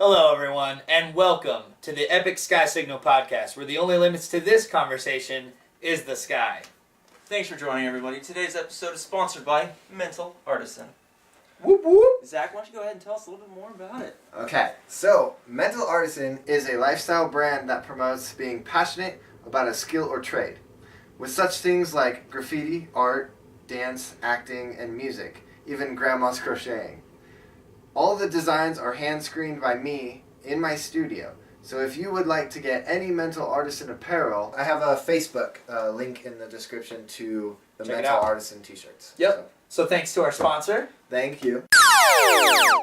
Hello, everyone, and welcome to the Epic Skysignal Podcast, where the only limits to this conversation is the sky. Thanks for joining, everybody. Today's episode is sponsored by Mental Artisan. Whoop whoop! Zach, why don't you go ahead and tell us a little bit more about it? Okay, so Mental Artisan is a lifestyle brand that promotes being passionate about a skill or trade, with such things like graffiti, art, dance, acting, and music, even grandma's crocheting. All of the designs are hand-screened by me in my studio. So if you would like to get any Mental Artisan apparel, I have a Facebook link in the description to the Check it Mental out. Artisan t-shirts. Yep. So thanks to our sponsor. Thank you.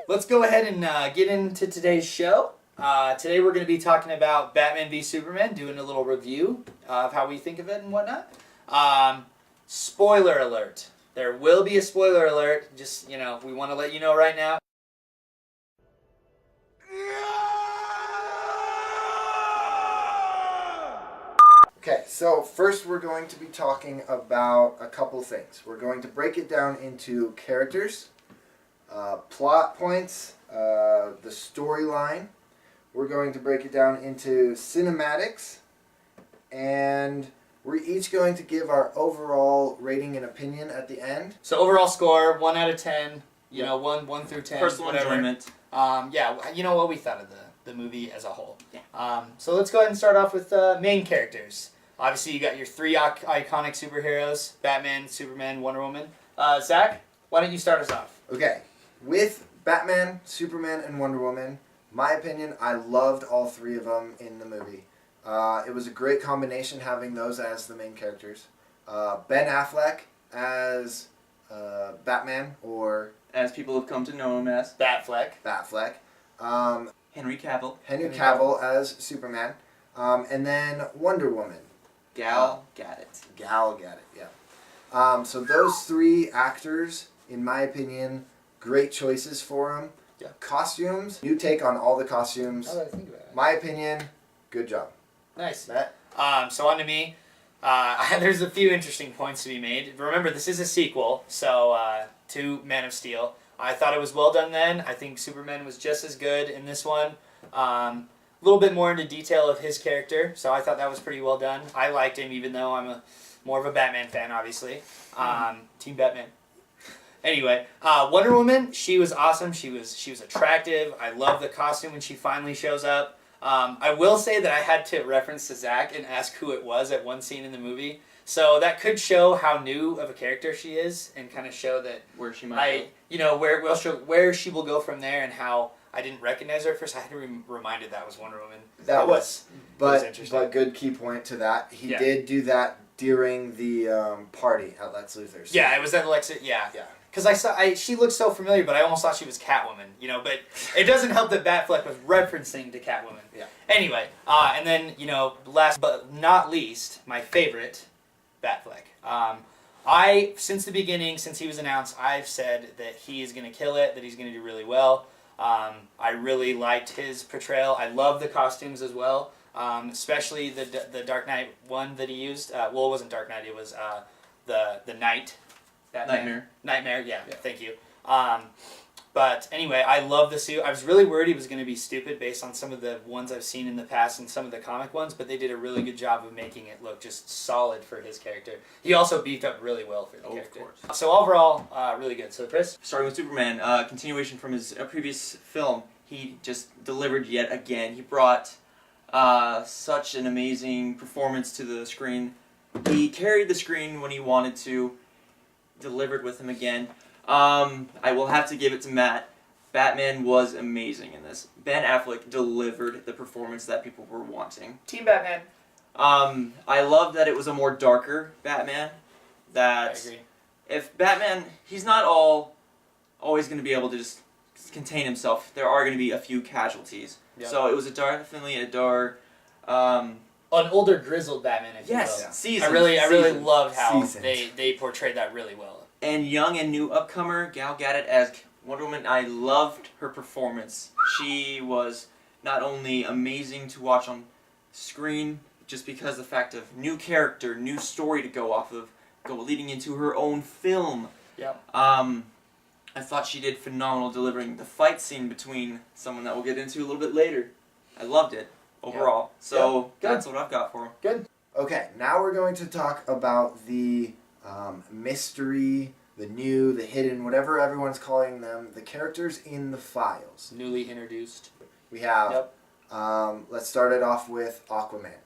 Let's go ahead and get into today's show. Today we're going to be talking about Batman v Superman, doing a little review of how we think of it and whatnot. Spoiler alert. There will be a spoiler alert. Just, we want to let you know right now. Okay, so first we're going to be talking about a couple things. We're going to break it down into characters, plot points, the storyline. We're going to break it down into cinematics, and we're each going to give our overall rating and opinion at the end. So overall score, 1 out of 10, 1 through 10. Personal whatever. enjoyment. What we thought of the movie as a whole. Yeah. So let's go ahead and start off with main characters. Obviously, you got your three iconic superheroes, Batman, Superman, Wonder Woman. Zach, why don't you start us off? Okay, with Batman, Superman, and Wonder Woman, my opinion, I loved all three of them in the movie. It was a great combination having those as the main characters. Ben Affleck as Batman, or As people have come to know him as. Batfleck. Henry Cavill. Henry Cavill as Superman, and then Wonder Woman. Gal Gadot. Gal Gadot, yeah. So those three actors, in my opinion, great choices for them. Yeah. Costumes, new take on all the costumes. How did I think about it? My opinion, good job. Nice. Matt? So on to me. There's a few interesting points to be made. Remember, this is a sequel, to Man of Steel. I thought it was well done then. I think Superman was just as good in this one. A little bit more into detail of his character, so I thought that was pretty well done. I liked him, even though I'm more of a Batman fan, obviously. Team Batman. Anyway, Wonder Woman, she was awesome. She was attractive. I love the costume when she finally shows up. I will say that I had to reference to Zach and ask who it was at one scene in the movie. So that could show how new of a character she is, and kind of show that Where she might go. where she will go from there, and how I didn't recognize her at first. I had to be reminded that was Wonder Woman. That was interesting. But good key point to that. He Yeah. did do that during the party at Lex Luthor's. Yeah, it was at Lex. Yeah. Yeah. Because she looked so familiar, but I almost thought she was Catwoman. But it doesn't help that Batfleck was referencing to Catwoman. Yeah. Anyway, and then last but not least, my favorite, Batfleck. Since the beginning, since he was announced, I've said that he is going to kill it, that he's going to do really well. I really liked his portrayal. I love the costumes as well, especially the Dark Knight one that he used. It wasn't Dark Knight, it was the Knight. Nightmare, yeah, thank you. But anyway, I love the suit. I was really worried he was going to be stupid based on some of the ones I've seen in the past and some of the comic ones, but they did a really good job of making it look just solid for his character. He also beefed up really well for the character. Of course. So overall, really good. So Chris? Starting with Superman, continuation from his previous film, he just delivered yet again. He brought such an amazing performance to the screen. He carried the screen when he wanted to, delivered with him again. I will have to give it to Matt. Batman was amazing in this. Ben Affleck delivered the performance that people were wanting. Team Batman. I love that it was a more darker Batman. I agree. If Batman, he's not always going to be able to just contain himself. There are going to be a few casualties. Yep. So it was definitely a dark... an older, grizzled Batman, if you will. Seasoned. I really loved how Seasoned. they portrayed that really well. And young and new upcomer Gal Gadot as Wonder Woman, I loved her performance. She was not only amazing to watch on screen, just because the fact of new character, new story to go off of, leading into her own film. Yep. I I thought she did phenomenal delivering the fight scene between someone that we'll get into a little bit later. I loved it overall. So that's what I've got for him. Good. Okay, now we're going to talk about the mystery, the new, the hidden, whatever everyone's calling them, the characters in the files. Newly introduced. We have, let's start it off with Aquaman.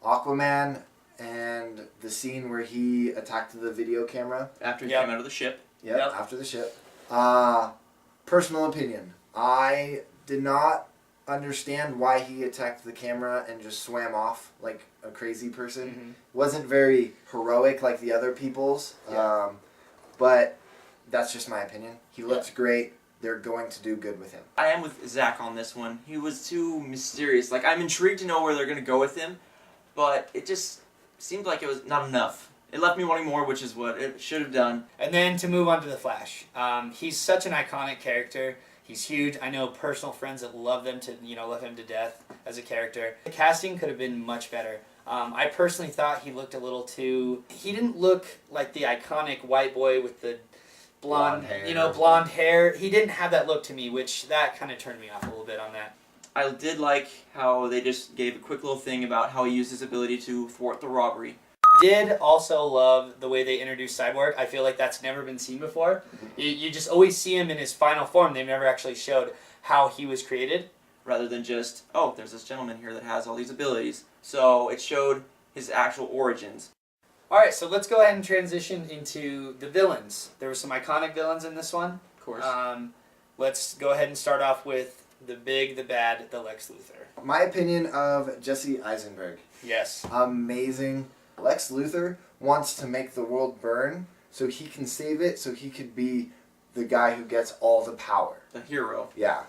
Aquaman and the scene where he attacked the video camera. After he came out of the ship. Yep, after the ship. Personal opinion. I did not understand why he attacked the camera and just swam off like a crazy person. Mm-hmm. Wasn't very heroic like the other people's. Yeah. But that's just my opinion. He looked great. They're going to do good with him. I am with Zach on this one. He was too mysterious. Like, I'm intrigued to know where they're going to go with him, but it just seemed like it was not enough. It left me wanting more, which is what it should have done. And then to move on to the Flash. He's such an iconic character. He's huge. I know personal friends that love him to death as a character. The casting could have been much better. I personally thought he looked a little too... He didn't look like the iconic white boy with the blonde hair. He didn't have that look to me, which that kind of turned me off a little bit on that. I did like how they just gave a quick little thing about how he used his ability to thwart the robbery. Did also love the way they introduced Cyborg. I feel like that's never been seen before. You just always see him in his final form. They've never actually showed how he was created. Rather than just, oh, there's this gentleman here that has all these abilities. So it showed his actual origins. Alright, so let's go ahead and transition into the villains. There were some iconic villains in this one. Of course. Let's go ahead and start off with the big, the bad, the Lex Luthor. My opinion of Jesse Eisenberg. Yes. Amazing. Lex Luthor wants to make the world burn so he can save it, so he could be the guy who gets all the power. The hero. Yeah.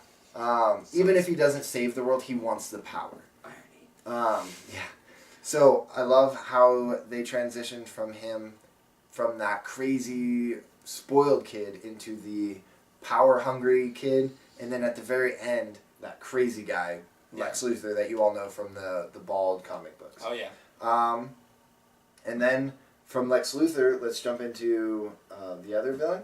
Even if he doesn't save the world, he wants the power. Yeah. So I love how they transitioned from him, from that crazy, spoiled kid into the power-hungry kid, and then at the very end, that crazy guy, Lex Luthor, that you all know from the bald comic books. Oh, yeah. And then from Lex Luthor, let's jump into the other villain.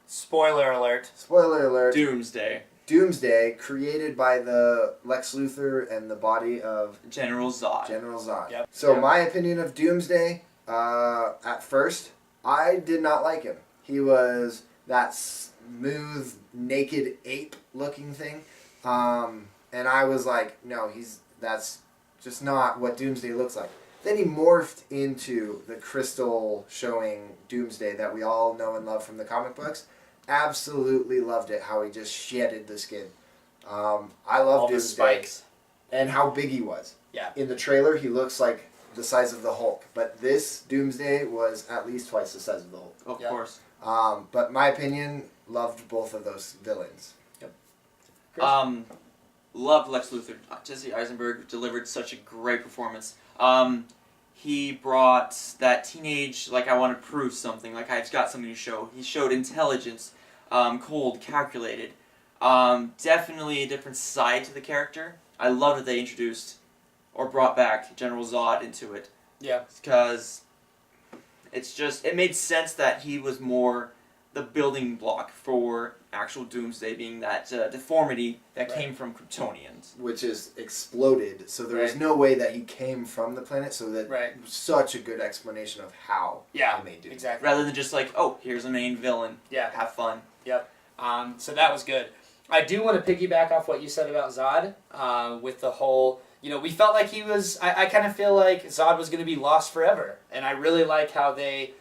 Spoiler alert. Spoiler alert. Doomsday. Doomsday, created by the Lex Luthor and the body of General Zod. General Zod. Yep. So my opinion of Doomsday, at first, I did not like him. He was that smooth, naked ape-looking thing, and I was like, no, that's just not what Doomsday looks like. Then he morphed into the crystal showing Doomsday that we all know and love from the comic books. Absolutely loved it, how he just shedded the skin. I love All Doomsday. the spikes. And how big he was. Yeah. In the trailer, he looks like the size of the Hulk. But this Doomsday was at least twice the size of the Hulk. Of course. But my opinion, loved both of those villains. Yep. Loved Lex Luthor. Jesse Eisenberg delivered such a great performance. He brought that teenage, like, I want to prove something, like I've got something to show. He showed intelligence, cold, calculated. Definitely a different side to the character. I love that they introduced or brought back General Zod into it. Yeah. Because it made sense that he was more the building block for actual Doomsday, being that deformity that came from Kryptonians. Which is exploded, so there is no way that he came from the planet, so that such a good explanation of how they made Doomsday. Exactly. Rather than just like, oh, here's a main villain. Yeah. Have fun. Yep. So that was good. I do want to piggyback off what you said about Zod, with the whole, we felt like he was, I kind of feel like Zod was going to be lost forever, and I really like how they,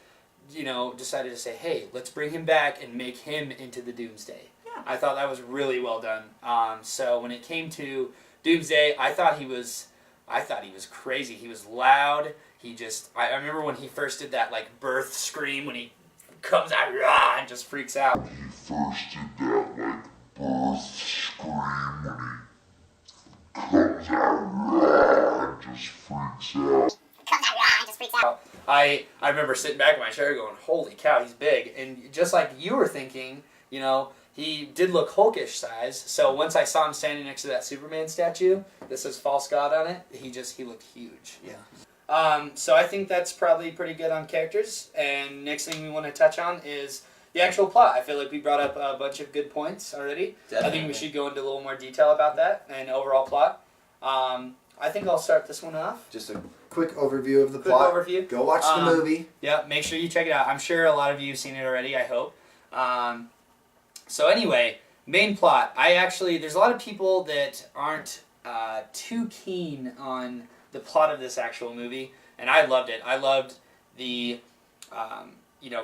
decided to say, hey, let's bring him back and make him into the Doomsday. Yeah. I thought that was really well done. So when it came to Doomsday, I thought he was crazy. He was loud. I remember when he first did that, like, birth scream when he comes out, rah, and just freaks out. He first did that, like, birth scream when he comes out, rah, and just freaks out. I remember sitting back in my chair going, holy cow, he's big. And just like you were thinking, he did look Hulkish size. So once I saw him standing next to that Superman statue that says False God on it, he looked huge. Yeah. So I think that's probably pretty good on characters. And next thing we want to touch on is, the actual plot. I feel like we brought up a bunch of good points already. Definitely. I think we should go into a little more detail about that and overall plot. I think I'll start this one off. Just a quick overview of the Quick plot. overview. Go watch the movie. Yeah, make sure you check it out. I'm sure a lot of you have seen it already, I hope. So anyway, main plot. There's a lot of people that aren't too keen on the plot of this actual movie, and I loved it. I loved the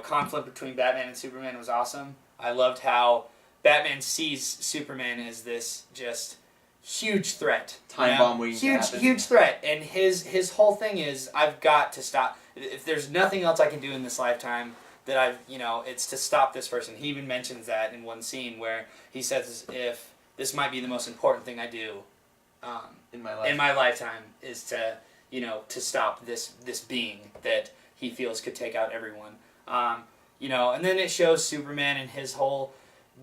conflict between Batman and Superman was awesome. I loved how Batman sees Superman as this just huge threat. Time bomb waiting to happen. Huge threat. And his whole thing is, I've got to stop. If there's nothing else I can do in this lifetime, that it's to stop this person. He even mentions that in one scene where he says, if this might be the most important thing I do in my life. In my lifetime is to stop this being that he feels could take out everyone. And then it shows Superman and his whole,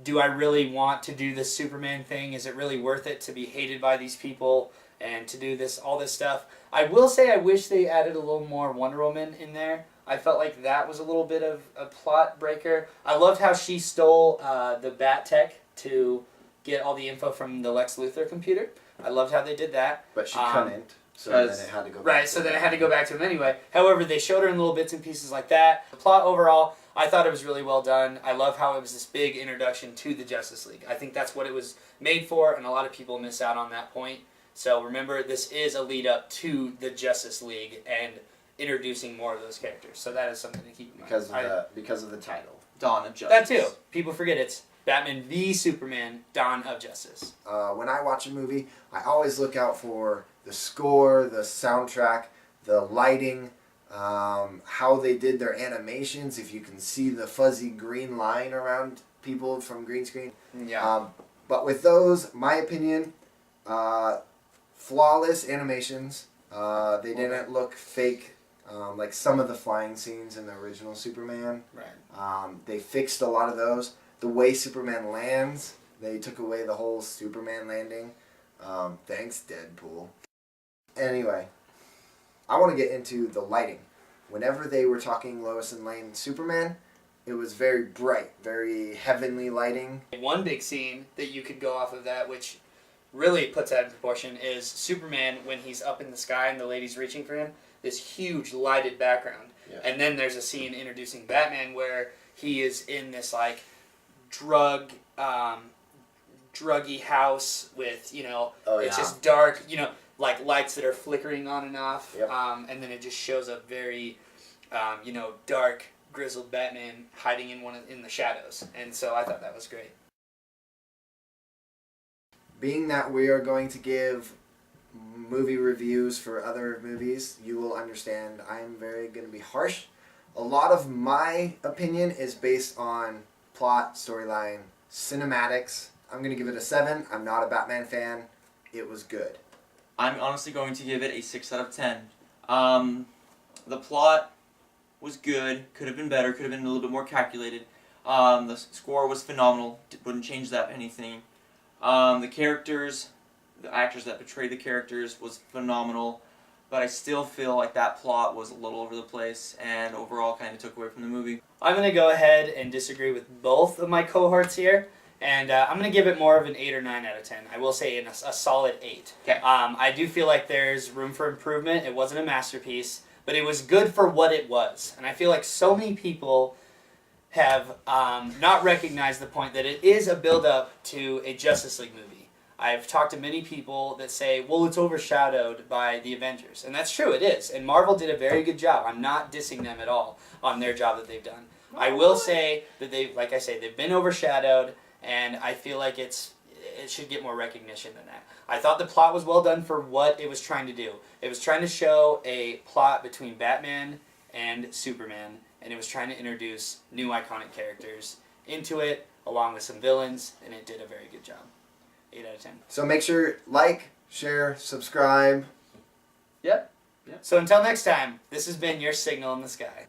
do I really want to do this Superman thing? Is it really worth it to be hated by these people and to do all this stuff? I will say I wish they added a little more Wonder Woman in there. I felt like that was a little bit of a plot breaker. I loved how she stole the Bat Tech to get all the info from the Lex Luthor computer. I loved how they did that. But she couldn't, so then it had to go back. Right, so then it had to go back to him anyway. However, they showed her in little bits and pieces like that. The plot overall, I thought it was really well done. I love how it was this big introduction to the Justice League. I think that's what it was made for, and a lot of people miss out on that point. So remember, this is a lead up to the Justice League and introducing more of those characters. So that is something to keep in mind. Because of the title. Dawn of Justice. That too. People forget it's Batman v Superman, Dawn of Justice. When I watch a movie, I always look out for the score, the soundtrack, the lighting, how they did their animations, if you can see the fuzzy green line around people from green screen. Yeah. But with those, my opinion, flawless animations. They didn't look fake like some of the flying scenes in the original Superman. Right. They fixed a lot of those. The way Superman lands, they took away the whole Superman landing. Thanks, Deadpool. Anyway, I want to get into the lighting. Whenever they were talking Lois and Lane Superman, it was very bright, very heavenly lighting. One big scene that you could go off of that, which really puts that in proportion, is Superman when he's up in the sky and the lady's reaching for him, this huge lighted background. Yeah. And then there's a scene introducing Batman where he is in this druggy house with, it's just dark, lights that are flickering on and off. Yep. And then it just shows a very, dark, grizzled Batman hiding in the shadows. And so I thought that was great. Being that we are going to give movie reviews for other movies, you will understand I am going to be harsh. A lot of my opinion is based on plot, storyline, cinematics. I'm going to give it a 7. I'm not a Batman fan. It was good. I'm honestly going to give it a 6 out of 10. The plot was good. Could have been better. Could have been a little bit more calculated. The score was phenomenal. Wouldn't change that anything. The characters, the actors that portrayed the characters was phenomenal. But I still feel like that plot was a little over the place and overall kind of took away from the movie. I'm going to go ahead and disagree with both of my cohorts here. And I'm going to give it more of an 8 or 9 out of 10. I will say a solid 8. Okay. I do feel like there's room for improvement. It wasn't a masterpiece, but it was good for what it was. And I feel like so many people have not recognized the point that it is a build-up to a Justice League movie. I've talked to many people that say, well, it's overshadowed by the Avengers. And that's true, it is. And Marvel did a very good job. I'm not dissing them at all on their job that they've done. I will say that they've been overshadowed, and I feel like it should get more recognition than that. I thought the plot was well done for what it was trying to do. It was trying to show a plot between Batman and Superman, and it was trying to introduce new iconic characters into it, along with some villains, and it did a very good job. 8 out of 10. So make sure share, subscribe. Yep. So until next time, this has been your Signal in the Sky.